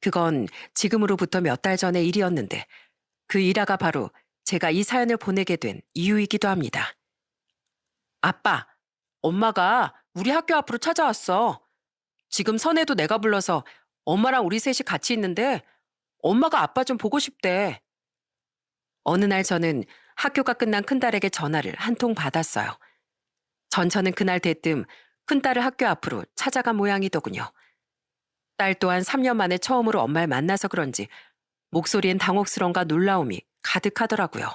그건 지금으로부터 몇 달 전의 일이었는데 그 일화가 바로 제가 이 사연을 보내게 된 이유이기도 합니다. 아빠, 엄마가 우리 학교 앞으로 찾아왔어. 지금 선혜도 내가 불러서 엄마랑 우리 셋이 같이 있는데 엄마가 아빠 좀 보고 싶대. 어느 날 저는 학교가 끝난 큰딸에게 전화를 한 통 받았어요. 전처는 그날 대뜸 큰딸을 학교 앞으로 찾아간 모양이더군요. 딸 또한 3년 만에 처음으로 엄마를 만나서 그런지 목소리엔 당혹스러움과 놀라움이 가득하더라고요.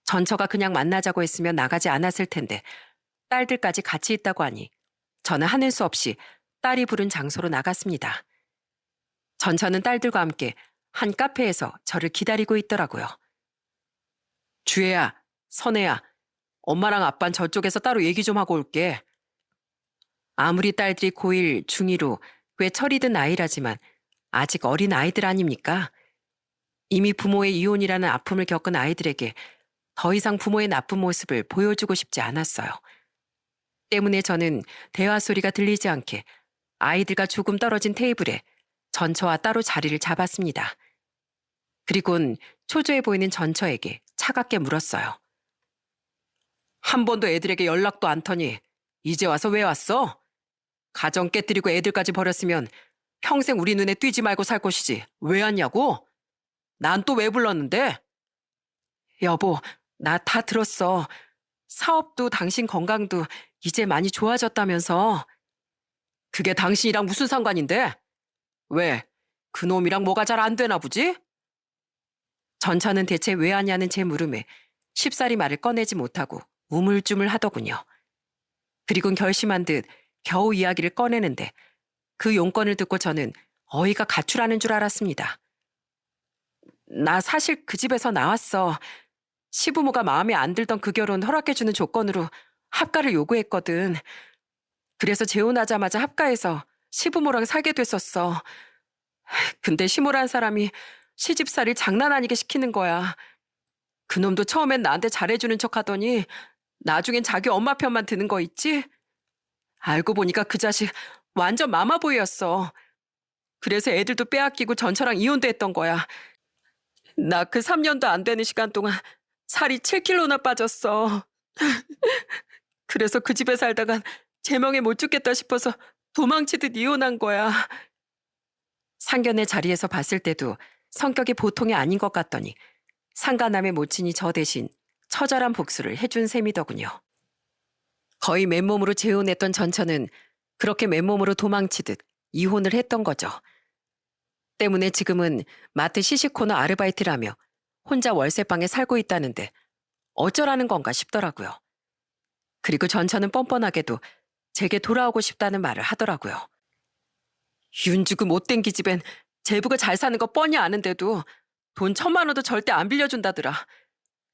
전처가 그냥 만나자고 했으면 나가지 않았을 텐데 딸들까지 같이 있다고 하니 저는 하는 수 없이 딸이 부른 장소로 나갔습니다. 전처는 딸들과 함께 한 카페에서 저를 기다리고 있더라고요. 주혜야, 선혜야, 엄마랑 아빤 저쪽에서 따로 얘기 좀 하고 올게. 아무리 딸들이 고1, 중2로 꽤 철이 든 나이라지만 아직 어린 아이들 아닙니까? 이미 부모의 이혼이라는 아픔을 겪은 아이들에게 더 이상 부모의 나쁜 모습을 보여주고 싶지 않았어요. 때문에 저는 대화 소리가 들리지 않게 아이들과 조금 떨어진 테이블에 전처와 따로 자리를 잡았습니다. 그리곤 초조해 보이는 전처에게 차갑게 물었어요. 한 번도 애들에게 연락도 안 터니 이제 와서 왜 왔어? 가정 깨뜨리고 애들까지 버렸으면 평생 우리 눈에 띄지 말고 살 것이지 왜 왔냐고? 난 또 왜 불렀는데? 여보, 나 다 들었어. 사업도 당신 건강도 이제 많이 좋아졌다면서. 그게 당신이랑 무슨 상관인데? 왜? 그놈이랑 뭐가 잘 안 되나 보지? 전처는 대체 왜 하냐는 제 물음에 쉽사리 말을 꺼내지 못하고 우물쭈물 하더군요. 그리곤 결심한 듯 겨우 이야기를 꺼내는데 그 용건을 듣고 저는 어이가 가출하는 줄 알았습니다. 나 사실 그 집에서 나왔어. 시부모가 마음에 안 들던 그 결혼 허락해주는 조건으로 합가를 요구했거든. 그래서 재혼하자마자 합가해서 시부모랑 살게 됐었어. 근데 시모란 사람이 시집살이를 장난 아니게 시키는 거야. 그놈도 처음엔 나한테 잘해주는 척 하더니 나중엔 자기 엄마 편만 드는 거 있지? 알고 보니까 그 자식 완전 마마보이였어. 그래서 애들도 빼앗기고 전처랑 이혼도 했던 거야. 나 그 3년도 안 되는 시간 동안 살이 7kg나 빠졌어. 그래서 그 집에 살다간 제명에 못 죽겠다 싶어서 도망치듯 이혼한 거야. 상견례 자리에서 봤을 때도 성격이 보통이 아닌 것 같더니 상가남의 모친이 저 대신 처절한 복수를 해준 셈이더군요. 거의 맨몸으로 재혼했던 전처는 그렇게 맨몸으로 도망치듯 이혼을 했던 거죠. 때문에 지금은 마트 시시코너 아르바이트를 하며 혼자 월세방에 살고 있다는데 어쩌라는 건가 싶더라고요. 그리고 전처는 뻔뻔하게도 제게 돌아오고 싶다는 말을 하더라고요. 윤주그 못된 기집엔 제부가 잘 사는 거 뻔히 아는데도 돈 1,000만 원도 절대 안 빌려준다더라.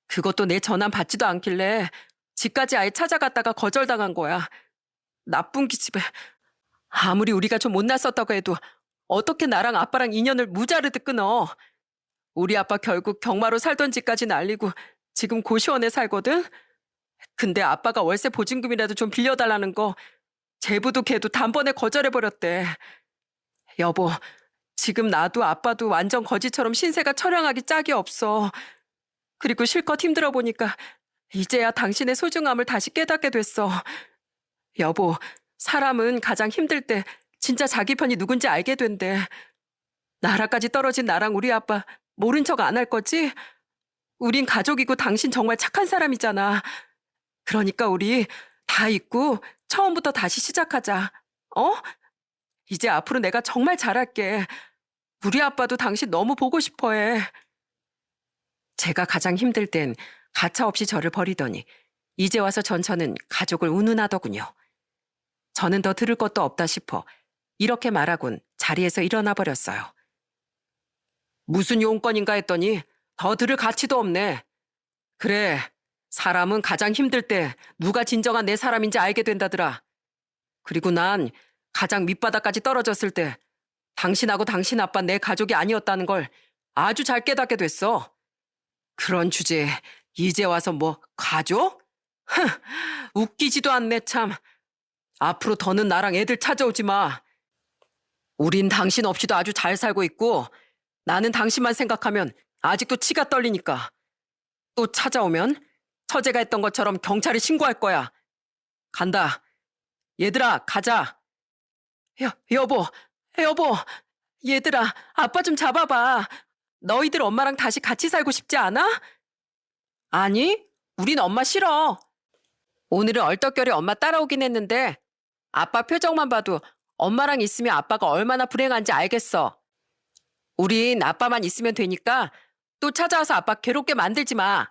그것도 내 전화 받지도 않길래 집까지 아예 찾아갔다가 거절당한 거야. 나쁜 기집애. 아무리 우리가 좀 못났었다고 해도 어떻게 나랑 아빠랑 인연을 무자르듯 끊어. 우리 아빠 결국 경마로 살던 집까지 날리고 지금 고시원에 살거든. 근데 아빠가 월세 보증금이라도 좀 빌려달라는 거 제부도 걔도 단번에 거절해버렸대. 여보, 지금 나도 아빠도 완전 거지처럼 신세가 처량하기 짝이 없어. 그리고 실컷 힘들어 보니까 이제야 당신의 소중함을 다시 깨닫게 됐어. 여보, 사람은 가장 힘들 때 진짜 자기 편이 누군지 알게 된대. 나라까지 떨어진 나랑 우리 아빠 모른 척 안 할 거지? 우린 가족이고 당신 정말 착한 사람이잖아. 그러니까 우리 다 잊고 처음부터 다시 시작하자. 어? 이제 앞으로 내가 정말 잘할게. 우리 아빠도 당신 너무 보고 싶어해. 제가 가장 힘들 땐 가차없이 저를 버리더니 이제 와서 전처는 가족을 운운하더군요. 저는 더 들을 것도 없다 싶어 이렇게 말하곤 자리에서 일어나 버렸어요. 무슨 용건인가 했더니 더 들을 가치도 없네. 그래, 사람은 가장 힘들 때 누가 진정한 내 사람인지 알게 된다더라. 그리고 난 가장 밑바닥까지 떨어졌을 때 당신하고 당신 아빠 내 가족이 아니었다는 걸 아주 잘 깨닫게 됐어. 그런 주제에 이제 와서 뭐 가족? 흥, 웃기지도 않네 참. 앞으로 더는 나랑 애들 찾아오지 마. 우린 당신 없이도 아주 잘 살고 있고 나는 당신만 생각하면 아직도 치가 떨리니까. 또 찾아오면 처제가 했던 것처럼 경찰에 신고할 거야. 간다. 얘들아, 가자. 여보, 여보, 얘들아, 아빠 좀 잡아봐. 너희들 엄마랑 다시 같이 살고 싶지 않아? 아니, 우린 엄마 싫어. 오늘은 얼떨결에 엄마 따라오긴 했는데 아빠 표정만 봐도 엄마랑 있으면 아빠가 얼마나 불행한지 알겠어. 우린 아빠만 있으면 되니까 또 찾아와서 아빠 괴롭게 만들지 마.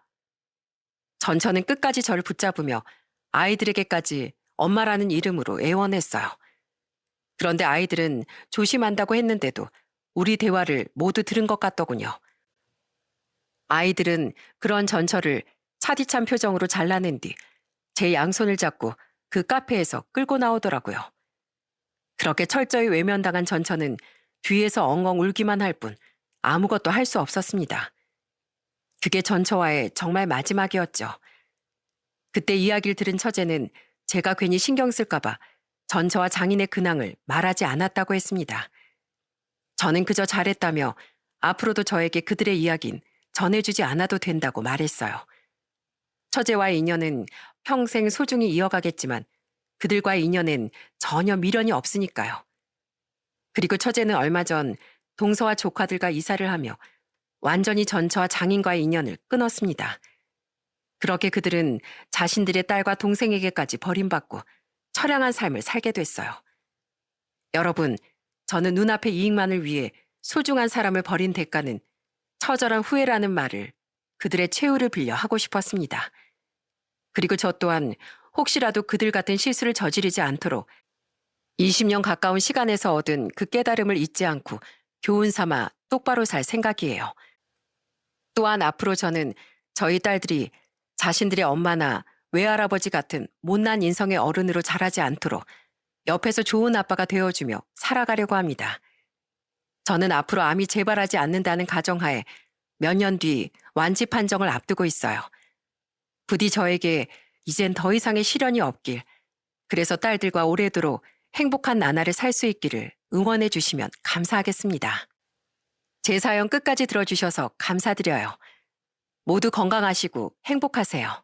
전처는 끝까지 저를 붙잡으며 아이들에게까지 엄마라는 이름으로 애원했어요. 그런데 아이들은 조심한다고 했는데도 우리 대화를 모두 들은 것 같더군요. 아이들은 그런 전처를 차디찬 표정으로 잘라낸 뒤 제 양손을 잡고 그 카페에서 끌고 나오더라고요. 그렇게 철저히 외면당한 전처는 뒤에서 엉엉 울기만 할 뿐 아무것도 할 수 없었습니다. 그게 전처와의 정말 마지막이었죠. 그때 이야기를 들은 처제는 제가 괜히 신경 쓸까봐 전처와 장인의 근황을 말하지 않았다고 했습니다. 저는 그저 잘했다며 앞으로도 저에게 그들의 이야기는 전해주지 않아도 된다고 말했어요. 처제와의 인연은 평생 소중히 이어가겠지만 그들과의 인연엔 전혀 미련이 없으니까요. 그리고 처제는 얼마 전 동서와 조카들과 이사를 하며 완전히 전처와 장인과의 인연을 끊었습니다. 그렇게 그들은 자신들의 딸과 동생에게까지 버림받고 처량한 삶을 살게 됐어요. 여러분, 저는 눈앞의 이익만을 위해 소중한 사람을 버린 대가는 처절한 후회라는 말을 그들의 최후를 빌려 하고 싶었습니다. 그리고 저 또한 혹시라도 그들 같은 실수를 저지르지 않도록 20년 가까운 시간에서 얻은 그 깨달음을 잊지 않고 교훈 삼아 똑바로 살 생각이에요. 또한 앞으로 저는 저희 딸들이 자신들의 엄마나 외할아버지 같은 못난 인성의 어른으로 자라지 않도록 옆에서 좋은 아빠가 되어주며 살아가려고 합니다. 저는 앞으로 암이 재발하지 않는다는 가정하에 몇 년 뒤 완치 판정을 앞두고 있어요. 부디 저에게 이젠 더 이상의 시련이 없길, 그래서 딸들과 오래도록 행복한 나날을 살 수 있기를 응원해 주시면 감사하겠습니다. 제 사연 끝까지 들어주셔서 감사드려요. 모두 건강하시고 행복하세요.